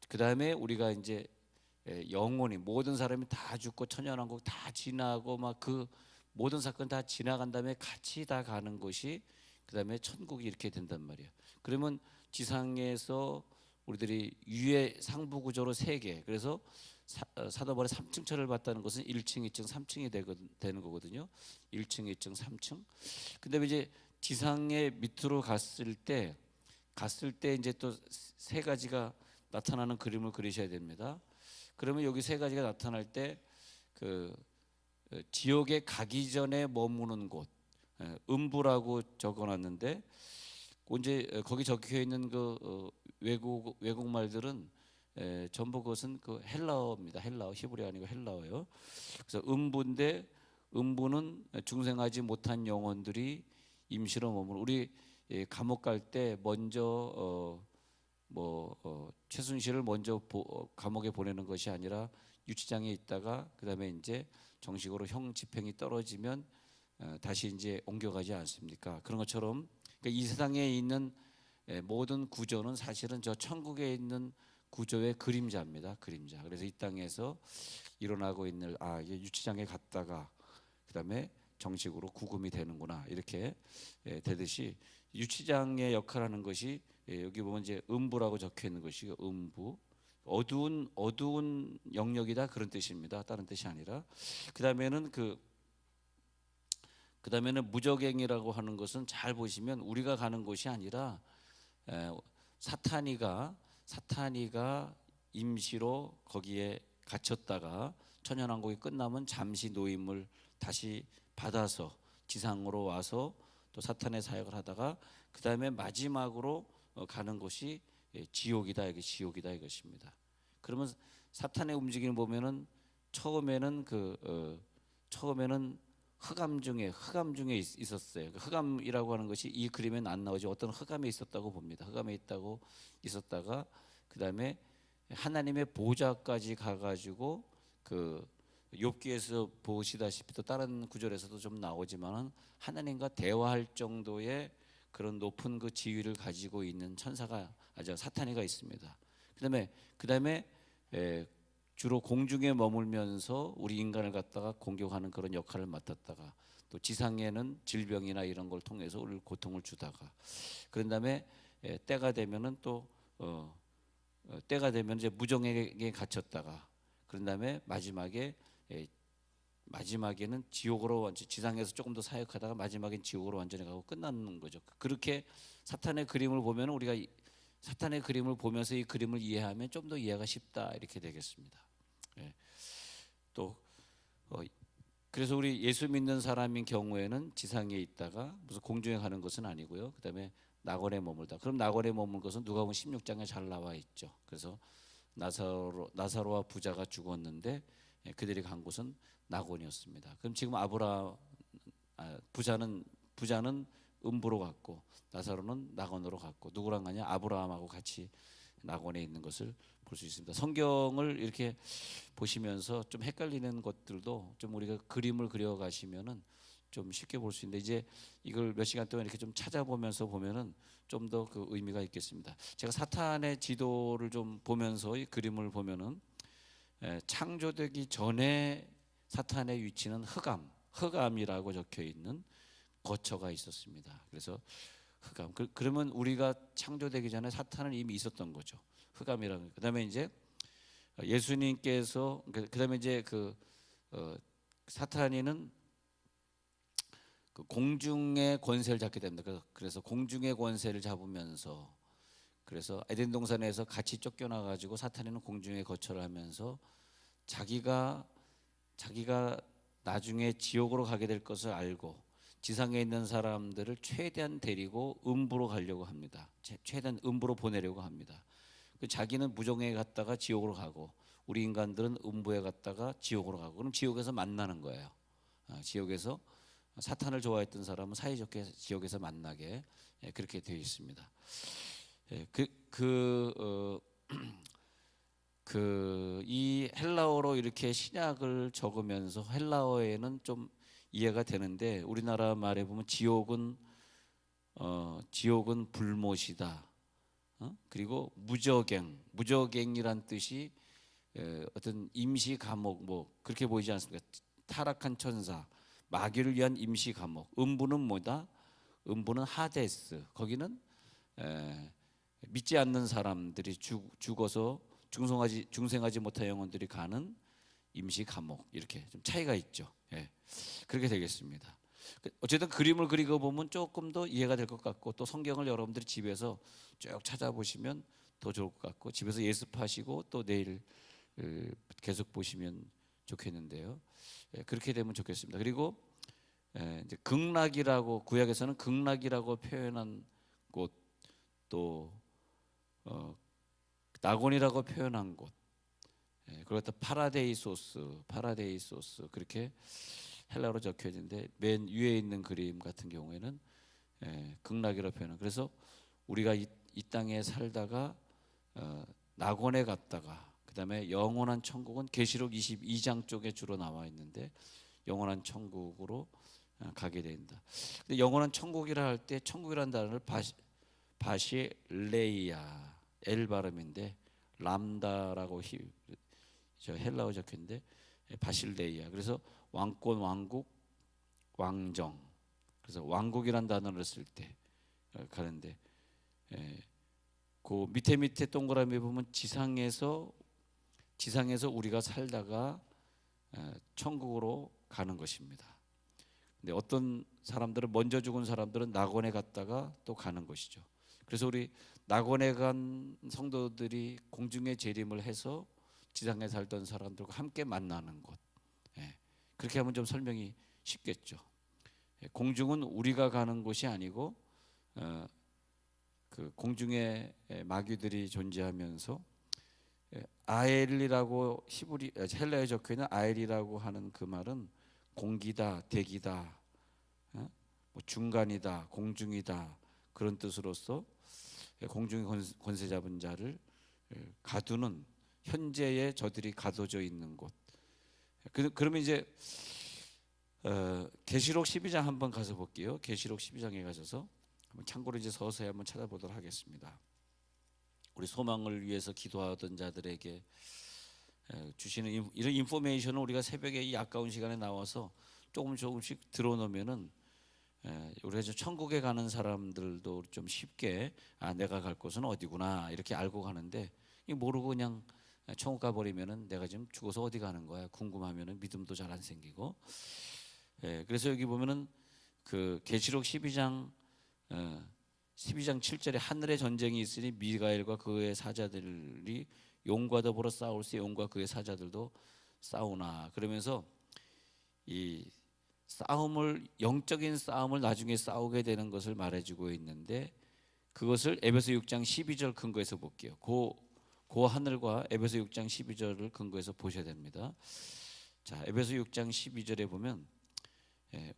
그다음에 우리가 이제 영원히 모든 사람이 다 죽고 천연왕국 다 지나고 막 그 모든 사건 다 지나간 다음에 같이 다 가는 것이 그다음에 천국이 이렇게 된단 말이에요. 그러면 지상에서 우리들이 유해 상부 구조로 세 개. 그래서 사도바울의 3층 철을 봤다는 것은 1층, 2층, 3층이 되는 거거든요. 1층, 2층, 3층. 근데 이제 지상의 밑으로 갔을 때 이제 또 세 가지가 나타나는 그림을 그리셔야 됩니다. 그러면 여기 세 가지가 나타날 때 그 지옥에 가기 전에 머무는 곳, 음부라고 적어놨는데 이제 거기 적혀 있는 그 외국 말들은 전부 그것은 그 헬라어입니다. 헬라어, 히브리 아니고 헬라어예요. 그래서 음부인데 음부는 중생하지 못한 영혼들이 임시로 머무는. 우리 감옥 갈 때 먼저 최순실을 먼저 감옥에 보내는 것이 아니라 유치장에 있다가 그다음에 이제 정식으로 형 집행이 떨어지면 다시 이제 옮겨가지 않습니까? 그런 것처럼 그러니까 이 세상에 있는 모든 구조는 사실은 저 천국에 있는 구조의 그림자입니다. 그림자. 그래서 이 땅에서 일어나고 있는 이게 유치장에 갔다가 그다음에 정식으로 구금이 되는구나 이렇게 되듯이 유치장의 역할하는 것이 여기 보면 이제 음부라고 적혀 있는 것이 음부, 어두운 영역이다 그런 뜻입니다. 다른 뜻이 아니라 그다음에는 그다음에는 무적행이라고 하는 것은 잘 보시면 우리가 가는 곳이 아니라 사탄이가 임시로 거기에 갇혔다가 천연왕국이 끝나면 잠시 노임을 다시 받아서 지상으로 와서 또 사탄의 사역을 하다가 그 다음에 마지막으로 가는 곳이 지옥이다. 이게 지옥이다 이것입니다. 그러면 사탄의 움직임을 보면은 처음에는 흑암 중에 있었어요. 흑암이라고 하는 것이 이 그림에는 안 나오지. 어떤 흑암에 있었다고 봅니다. 흑암에 있었다가 그 다음에 하나님의 보좌까지 가가지고 욥기에서 보시다시피 또 다른 구절에서도 좀 나오지만은 하나님과 대화할 정도의 그런 높은 그 지위를 가지고 있는 천사가 사탄이가 있습니다. 그다음에 주로 공중에 머물면서 우리 인간을 갖다가 공격하는 그런 역할을 맡았다가 또 지상에는 질병이나 이런 걸 통해서 우리를 고통을 주다가 그런 다음에 때가 되면은 또 때가 되면 이제 무정에게 갇혔다가 그런 다음에 마지막에는 지옥으로 완전 지상에서 조금 더 사역하다가 마지막엔 지옥으로 완전히 가고 끝나는 거죠. 그렇게 사탄의 그림을 보면 우리가 사탄의 그림을 보면서 이 그림을 이해하면 좀 더 이해가 쉽다 이렇게 되겠습니다. 또 그래서 우리 예수 믿는 사람인 경우에는 지상에 있다가 무슨 공중에 가는 것은 아니고요. 그다음에 낙원에 머물다. 그럼 낙원에 머물 것은 누가복음 16장에 잘 나와 있죠. 그래서 나사로와 부자가 죽었는데 그들이 간 곳은 낙원이었습니다. 그럼 지금 부자는 음부로 갔고 나사로는 낙원으로 갔고 누구랑 가냐? 아브라함하고 같이 낙원에 있는 것을 볼 수 있습니다. 성경을 이렇게 보시면서 좀 헷갈리는 것들도 좀 우리가 그림을 그려 가시면은 좀 쉽게 볼 수 있는데 이제 이걸 몇 시간 동안 이렇게 좀 찾아보면서 보면은 좀 더 그 의미가 있겠습니다. 제가 사탄의 지도를 좀 보면서 이 그림을 보면은 창조되기 전에 사탄의 위치는 흑암이라고 적혀 있는 거처가 있었습니다. 그래서 흑암. 그러면 우리가 창조되기 전에 사탄은 이미 있었던 거죠. 흑암이라는 거. 그다음에 이제 예수님께서 그다음에 이제 사탄이는 공중의 권세를 잡게 됩니다. 그래서 공중의 권세를 잡으면서 그래서 에덴 동산에서 같이 쫓겨나 가지고 사탄이는 공중에 거처를 하면서 자기가 나중에 지옥으로 가게 될 것을 알고 지상에 있는 사람들을 최대한 데리고 음부로 가려고 합니다. 최대한 음부로 보내려고 합니다. 자기는 무정에 갔다가 지옥으로 가고 우리 인간들은 음부에 갔다가 지옥으로 가고 그럼 지옥에서 만나는 거예요. 지옥에서 사탄을 좋아했던 사람은 사이좋게 지옥에서 만나게 그렇게 되어 있습니다. 이 헬라어로 이렇게 신약을 적으면서 헬라어에는 좀 이해가 되는데 우리나라 말에 보면 지옥은 불못이다. 그리고 무저갱이란 뜻이 어떤 임시 감옥 뭐 그렇게 보이지 않습니까? 타락한 천사, 마귀를 위한 임시 감옥. 음부는 뭐다? 음부는 하데스. 거기는 믿지 않는 사람들이 죽어서 중생하지 못한 영혼들이 가는 임시 감옥. 이렇게 좀 차이가 있죠. 그렇게 되겠습니다. 어쨌든 그림을 그리고 보면 조금 더 이해가 될 것 같고, 또 성경을 여러분들이 집에서 쭉 찾아보시면 더 좋을 것 같고, 집에서 예습하시고 또 내일 계속 보시면 좋겠는데요. 그렇게 되면 좋겠습니다. 그리고 이제 극락이라고, 구약에서는 극락이라고 표현한 곳, 또 낙원이라고 표현한 곳, 그리고 또 파라데이소스 그렇게 헬라어로 적혀 있는데, 맨 위에 있는 그림 같은 경우에는 극락이라고 표현한. 그래서 우리가 이 땅에 살다가 낙원에 갔다가 그다음에 영원한 천국은 계시록 22장 쪽에 주로 나와 있는데, 영원한 천국으로 가게 된다. 근데 영원한 천국이라 할 때 천국이라는 단어를 바실레이아, 엘 발음인데 람다라고 저 헬라어 적혀있는데 바실레이아. 그래서 왕권, 왕국, 왕정. 그래서 왕국이란 단어를 쓸 때 가는데, 그 밑에 동그라미 보면 지상에서 우리가 살다가 천국으로 가는 것입니다. 근데 어떤 사람들은, 먼저 죽은 사람들은 낙원에 갔다가 또 가는 것이죠. 그래서 우리 낙원에 간 성도들이 공중에 재림을 해서 지상에 살던 사람들과 함께 만나는 곳. 그렇게 하면 좀 설명이 쉽겠죠. 공중은 우리가 가는 곳이 아니고 그 공중에 마귀들이 존재하면서, 아엘이라고 헬라어에 적혀 있는 아엘이라고 하는 그 말은 공기다, 대기다, 뭐 중간이다, 공중이다, 그런 뜻으로서 공중의 권세 잡은 자를 가두는, 현재의 저들이 가둬져 있는 곳. 그러면 이제 계시록 12장 한번 가서 볼게요. 계시록 12장에 가셔서 참고로 이제 서서히 한번 찾아보도록 하겠습니다. 우리 소망을 위해서 기도하던 자들에게 주시는 이런 인포메이션을 우리가 새벽에 이 아까운 시간에 나와서 조금씩 들어놓으면은, 우리가 천국에 가는 사람들도 좀 쉽게 내가 갈 곳은 어디구나 이렇게 알고 가는데, 모르고 그냥 천국 가버리면은 내가 지금 죽어서 어디 가는 거야 궁금하면은 믿음도 잘 안 생기고. 그래서 여기 보면은 그 계시록 12장 7절에 하늘의 전쟁이 있으니 미가엘과 그의 사자들이 용과 더불어 싸울세, 용과 그의 사자들도 싸우나. 그러면서 이 영적인 싸움을 나중에 싸우게 되는 것을 말해주고 있는데, 그것을 에베소 6장 12절 근거해서 볼게요. 그 하늘과 에베소 6장 12절을 근거해서 보셔야 됩니다. 자, 에베소 6장 12절에 보면,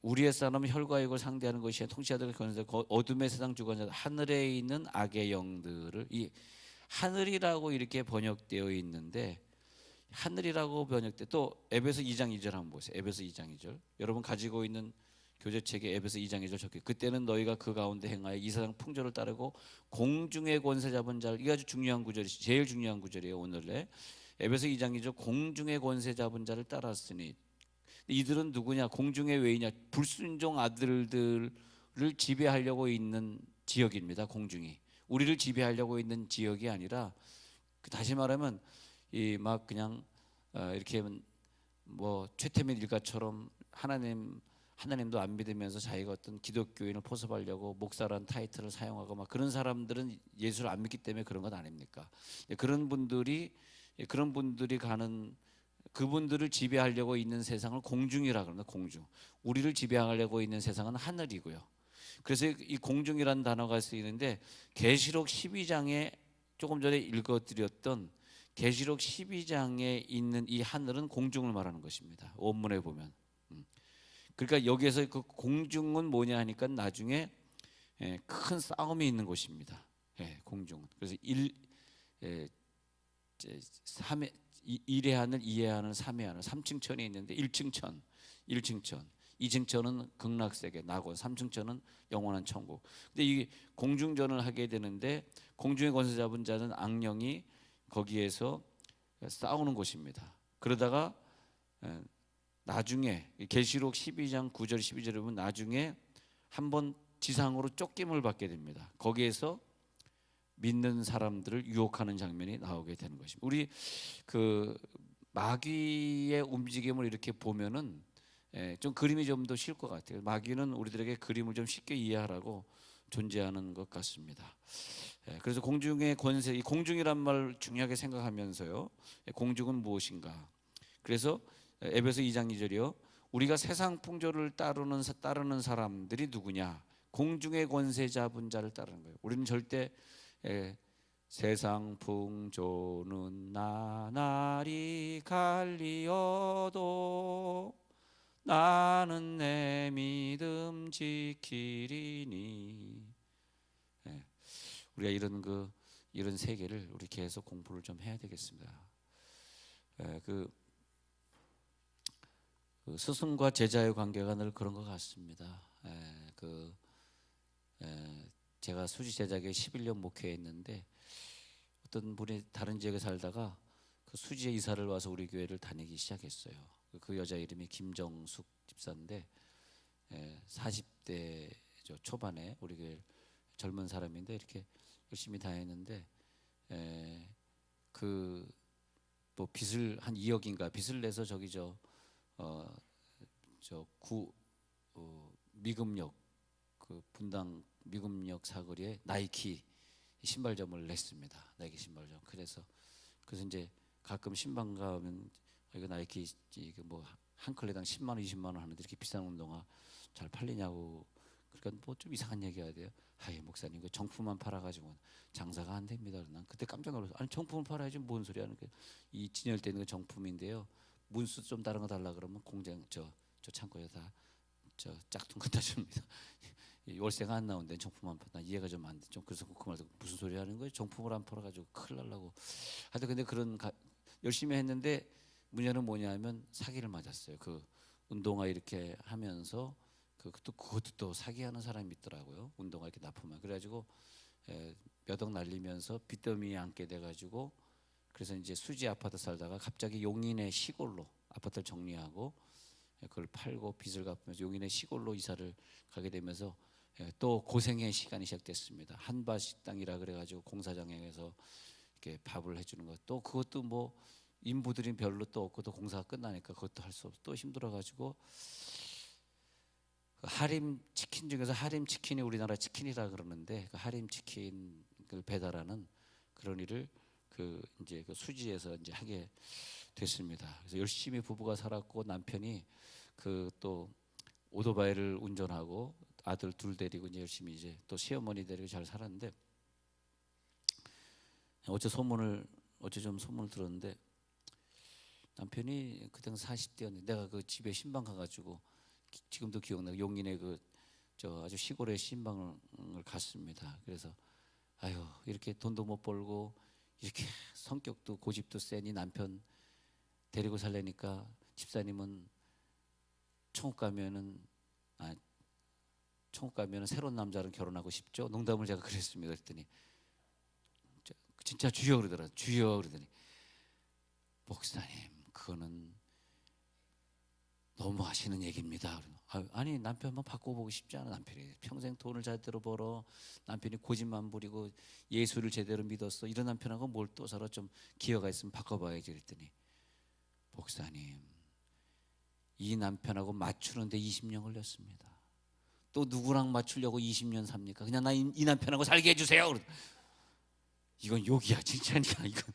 우리의 싸움은 혈과 육을 상대하는 것이 통치자들과 권세자, 어둠의 세상 주관자, 하늘에 있는 악의 영들을, 이 하늘이라고 이렇게 번역되어 있는데, 하늘이라고 번역돼. 또 에베소 2장 2절 한번 보세요. 에베소 2장 2절. 여러분 가지고 있는 교재책에 에베소 2장 2절 적혀. 그때는 너희가 그 가운데 행하여 이 세상 풍조를 따르고 공중의 권세 잡은 자를, 이게 아주 중요한 구절이, 제일 중요한 구절이에요 오늘에. 에베소 2장 2절, 공중의 권세 잡은 자를 따랐으니. 이들은 누구냐? 공중의 외이냐? 불순종 아들들을 지배하려고 있는 지역입니다. 공중이 우리를 지배하려고 있는 지역이 아니라, 다시 말하면 이 막 그냥 이렇게 뭐 최태민 일가처럼 하나님도 안 믿으면서 자기가 어떤 기독교인을 포섭하려고 목사라는 타이틀을 사용하고 막 그런 사람들은 예수를 안 믿기 때문에 그런 것 아닙니까? 그런 분들이 가는, 그분들을 지배하려고 있는 세상을 공중이라 그럽니다. 공중. 우리를 지배하려고 있는 세상은 하늘이고요. 그래서 이 공중이라는 단어가 쓰이는데, 계시록 12장에 조금 전에 읽어드렸던 계시록 12장에 있는 이 하늘은 공중을 말하는 것입니다. 원문에 보면. 그러니까 여기에서 그 공중은 뭐냐 하니까, 나중에 큰 싸움이 있는 곳입니다. 공중은. 그래서 예, 일의 하늘, 이의 하늘, 삼의 하늘, 3층 천이 있는데 1층 천, 1층 천, 2층 천은 극락세계, 낙원, 3층 천은 영원한 천국. 근데 이 공중전을 하게 되는데 공중의 권세 잡은 자는 악령이 거기에서 싸우는 곳입니다. 그러다가 나중에 계시록 12장 9절 12절에 보면 나중에 한번 지상으로 쫓김을 받게 됩니다. 거기에서 믿는 사람들을 유혹하는 장면이 나오게 되는 것입니다. 우리 그 마귀의 움직임을 이렇게 보면은 좀 그림이 좀 더 쉬울 것 같아요. 마귀는 우리들에게 그림을 좀 쉽게 이해하라고 존재하는 것 같습니다. 그래서 공중의 권세, 이 공중이란 말 중요하게 생각하면서요. 공중은 무엇인가? 그래서 에베소 2장 2절이요. 우리가 세상 풍조를 따르는 사람들이 누구냐? 공중의 권세 잡은 자를 따르는 거예요. 우리는 절대 세상 풍조는 나날이 갈리어도 나는 내 믿음 지키리니. 우리가 이런 세계를 우리 계속 공부를 좀 해야 되겠습니다. 그 스승과 제자의 관계가 늘 그런 것 같습니다. 제가 수지 제자교회 11년 목회했는데 어떤 분이 다른 지역에 살다가 그 수지에 이사를 와서 우리 교회를 다니기 시작했어요. 그 여자 이름이 김정숙 집사인데 40대 초반에 우리 교회 젊은 사람인데 이렇게 열심히 다녔는데 그 뭐 빚을 한 2억인가 빚을 내서 미금역 그 분당 미금역 사거리에 나이키 신발점을 냈습니다. 나이키 신발점. 그래서 이제 가끔 신방 가면 이거 나이키 이거 뭐 한 컬레당 10만 원, 20만 원 하는데 이렇게 비싼 운동화 잘 팔리냐고. 그러니까 뭐 좀 이상한 얘기 해야 돼요. 아이 목사님 그 정품만 팔아가지고 장사가 안 됩니다. 난 그때 깜짝 놀랐어요. 아니 정품을 팔아야지 뭔 소리 하는 거예요. 이 진열되는 거 정품인데요. 문수 좀 다른 거 달라 그러면 공장 저 창고에 다 짝퉁 갖다 줍니다. 월세가 안 나온데 정품만 팔. 나 이해가 좀 안 돼. 좀 그래서 그 말도 무슨 소리 하는 거예요? 정품을 안 팔아가지고 큰일 날라고. 하여튼 근데 열심히 했는데 문제는 뭐냐면 사기를 맞았어요. 그 운동화 이렇게 하면서 그것도 또 사기하는 사람이 있더라고요. 운동화 이렇게 납품한. 그래가지고 몇 억 날리면서 빚더미에 앉게 돼가지고 그래서 이제 수지 아파트 살다가 갑자기 용인의 시골로 아파트를 정리하고 그걸 팔고 빚을 갚으면서 용인의 시골로 이사를 가게 되면서 또 고생의 시간이 시작됐습니다. 한바 식당이라 그래가지고 공사장에서 이렇게 밥을 해주는 것. 또 그것도 뭐 인부들이 별로 또 없고 또 공사가 끝나니까 그것도 할 수 없어. 또 힘들어가지고 하림 치킨 중에서 하림 치킨이 우리나라 치킨이라 그러는데 그 하림 치킨을 배달하는 그런 일을 이제 그 수지에서 이제 하게 됐습니다. 그래서 열심히 부부가 살았고 남편이 또 오토바이를 운전하고 아들 둘 데리고 이제 열심히 이제 또 시어머니 데리고 잘 살았는데 어제 소문을 들었는데 남편이 그때 40대였는데 내가 그 집에 신방 가가지고 지금도 기억나요. 용인에 아주 시골에 신방을 갔습니다. 그래서 아유 이렇게 돈도 못 벌고 이렇게 성격도 고집도 세니 남편 데리고 살려니까 집사님은 천국 가면은 새로운 남자랑 결혼하고 싶죠. 농담을 제가 그랬습니다. 그랬더니 진짜 주여 그러더라고요. 주여 그러더니 목사님 그거는 너무 하시는 얘기입니다. 아니 남편 한번 바꿔보고 싶지 않아. 남편이 평생 돈을 제대로 벌어 남편이 고집만 부리고 예수를 제대로 믿었어. 이런 남편하고 뭘 또 서로 좀 기회가 있으면 바꿔봐야지. 그랬더니 목사님 이 남편하고 맞추는데 20년 걸렸습니다. 또 누구랑 맞추려고 20년 삽니까? 그냥 나 이 남편하고 살게 해주세요. 이건 욕이야 칭찬이야 이건.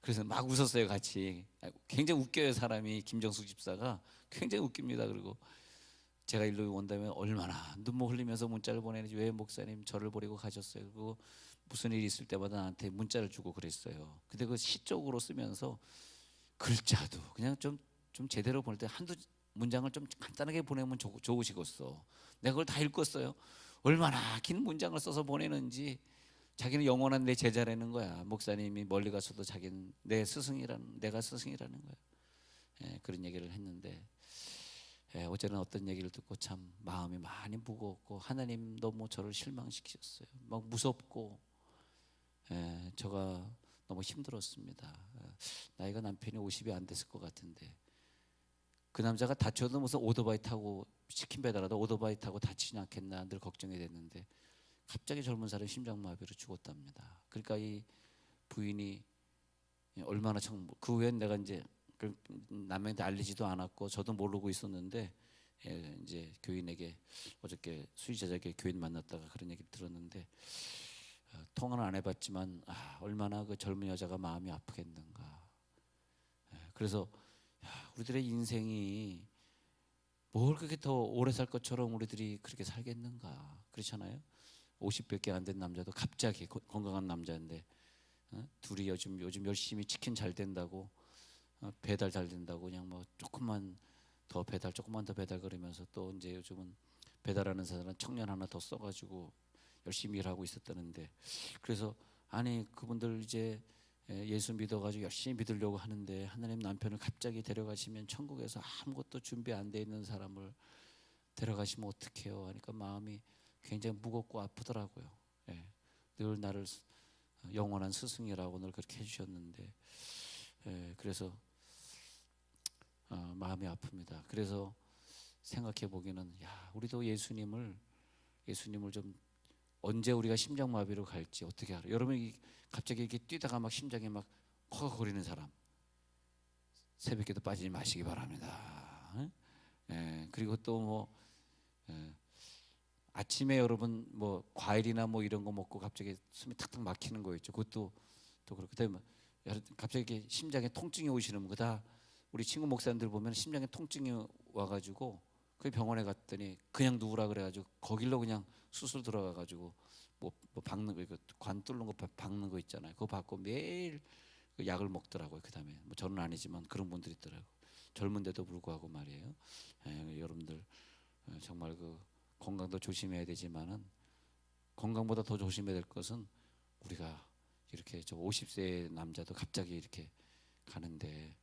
그래서 막 웃었어요 같이. 굉장히 웃겨요 사람이. 김정숙 집사가 굉장히 웃깁니다. 그리고 제가 일로 온다면 얼마나 눈물 흘리면서 문자를 보내는지. 왜 목사님 저를 버리고 가셨어요? 그리고 무슨 일이 있을 때마다 나한테 문자를 주고 그랬어요. 근데 그 시적으로 쓰면서 글자도 그냥 좀 제대로 보낼 때 한두 문장을 좀 간단하게 보내면 좋으시겠어. 내가 그걸 다 읽었어요. 얼마나 긴 문장을 써서 보내는지. 자기는 영원한 내 제자라는 거야. 목사님이 멀리 가서도 자기는 내가 스승이라는 거야. 그런 얘기를 했는데, 어제는 어떤 얘기를 듣고 참 마음이 많이 무거웠고, 하나님 너무 저를 실망시키셨어요. 막 무섭고, 저가 너무 힘들었습니다. 나이가 남편이 50이 안 됐을 것 같은데, 그 남자가 다쳐도 무슨 오토바이 타고, 치킨 배달하다 오토바이 타고 다치지 않겠나 늘 걱정이 됐는데, 갑자기 젊은 사람이 심장마비로 죽었답니다. 그러니까 이 부인이 얼마나 그 후엔 내가 이제 남한테 알리지도 않았고 저도 모르고 있었는데, 이제 교인에게 어저께 수의자에게 교인 만났다가 그런 얘기 들었는데, 통화는 안 해봤지만 얼마나 그 젊은 여자가 마음이 아프겠는가. 그래서 우리들의 인생이 뭘 그렇게 더 오래 살 것처럼 우리들이 그렇게 살겠는가. 그렇잖아요. 50밖에 안 된 남자도 갑자기 건강한 남자인데, 둘이 요즘 열심히 치킨 잘 된다고, 배달 잘 된다고 그냥 뭐 조금만 더 배달 그러면서, 또 이제 요즘은 배달하는 사람은 청년 하나 더 써가지고 열심히 일하고 있었다는데, 그래서 아니 그분들 이제 예수 믿어가지고 열심히 믿으려고 하는데 하나님 남편을 갑자기 데려가시면 천국에서 아무것도 준비 안 돼 있는 사람을 데려가시면 어떡해요. 그러니까 마음이 굉장히 무겁고 아프더라고요. 늘 나를 영원한 스승이라고 늘 그렇게 해주셨는데, 그래서 마음이 아픕니다. 그래서 생각해 보기는, 우리도 예수님을 좀 언제 우리가 심장마비로 갈지 어떻게 알아요? 여러분 갑자기 이렇게 뛰다가 막 심장이 막 허거거리는 사람, 새벽에도 빠지지 마시기 바랍니다. 그리고 또 뭐 아침에 여러분 뭐 과일이나 뭐 이런 거 먹고 갑자기 숨이 탁탁 막히는 거 있죠. 그것도 또 그렇고, 그다음에 갑자기 심장에 통증이 오시는 거, 다 우리 친구 목사님들 보면 심장에 통증이 와가지고 그 병원에 갔더니 그냥 누우라 그래가지고 거길로 그냥 수술 들어가가지고 뭐 박는 거, 관 뚫는 거 박는 거 있잖아요. 그거 받고 매일 그 약을 먹더라고요. 그다음에 뭐 저는 아니지만 그런 분들이 있더라고요. 젊은데도 불구하고 말이에요. 여러분들 정말 그 건강도 조심해야 되지만은, 건강보다 더 조심해야 될 것은 우리가 이렇게 저 50세 남자도 갑자기 이렇게 가는데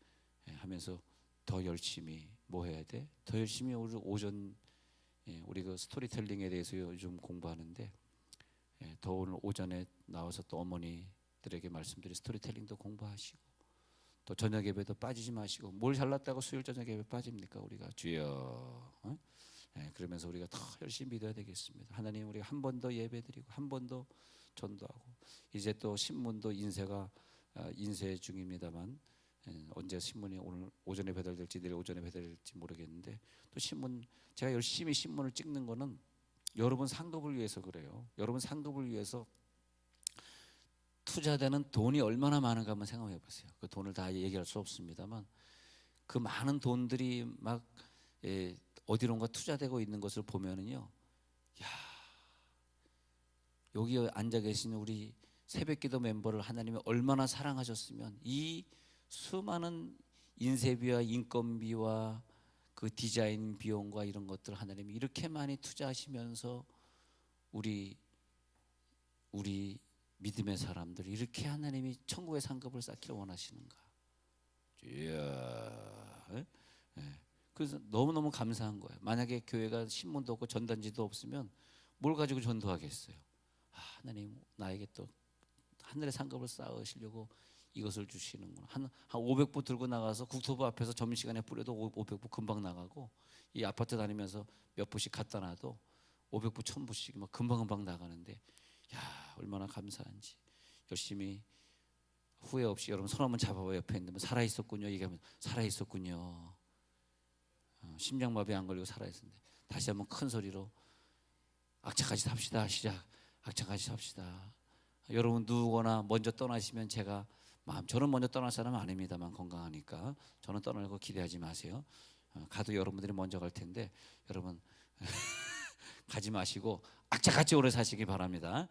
하면서 더 열심히 뭐 해야 돼? 더 열심히 오늘 오전 우리 그 스토리텔링에 대해서 요즘 공부하는데, 더 오늘 오전에 나와서 또 어머니들에게 말씀드린 스토리텔링도 공부하시고, 또 저녁 예배도 빠지지 마시고. 뭘 잘났다고 수요일 저녁 예배 빠집니까? 우리가 주여. 그러면서 우리가 더 열심히 믿어야 되겠습니다. 하나님, 우리가 한 번 더 예배드리고 한 번 더 전도하고, 이제 또 신문도 인쇄 중입니다만, 언제 신문이 오늘 오전에 배달될지 내일 오전에 배달될지 모르겠는데, 또 신문, 제가 열심히 신문을 찍는 거는 여러분 상급을 위해서 그래요. 여러분 상급을 위해서 투자되는 돈이 얼마나 많은가 한번 생각해 보세요. 그 돈을 다 얘기할 수 없습니다만, 그 많은 돈들이 막 어디론가 투자되고 있는 것을 보면은요, 여기 앉아 계신 우리 새벽기도 멤버를 하나님이 얼마나 사랑하셨으면 이 수많은 인쇄비와 인건비와 그 디자인 비용과 이런 것들 하나님이 이렇게 많이 투자하시면서 우리 믿음의 사람들 이렇게 하나님이 천국의 상급을 쌓기를 원하시는가. 이야. 그래서 너무너무 감사한 거예요. 만약에 교회가 신문도 없고 전단지도 없으면 뭘 가지고 전도하겠어요. 하나님 나에게 또 하늘의 상급을 쌓으시려고 이것을 주시는구나. 한 500부 들고 나가서 국토부 앞에서 점심시간에 뿌려도 500부 금방 나가고, 이 아파트 다니면서 몇 부씩 갖다 놔도 500부 1000부씩 막 금방 나가는데, 얼마나 감사한지. 열심히 후회 없이 여러분 손 한번 잡아봐요. 옆에 있는 분 살아있었군요 얘기하면, 살아있었군요. 심장마비 안 걸리고 살아있었는데, 다시 한번 큰 소리로 악착같이 삽시다. 시작. 악착같이 삽시다. 여러분 누구거나 먼저 떠나시면 제가 저는 먼저 떠날 사람은 아닙니다만, 건강하니까 저는 떠날 거 기대하지 마세요. 가도 여러분들이 먼저 갈 텐데 여러분 가지 마시고 악착같이 오래 사시기 바랍니다.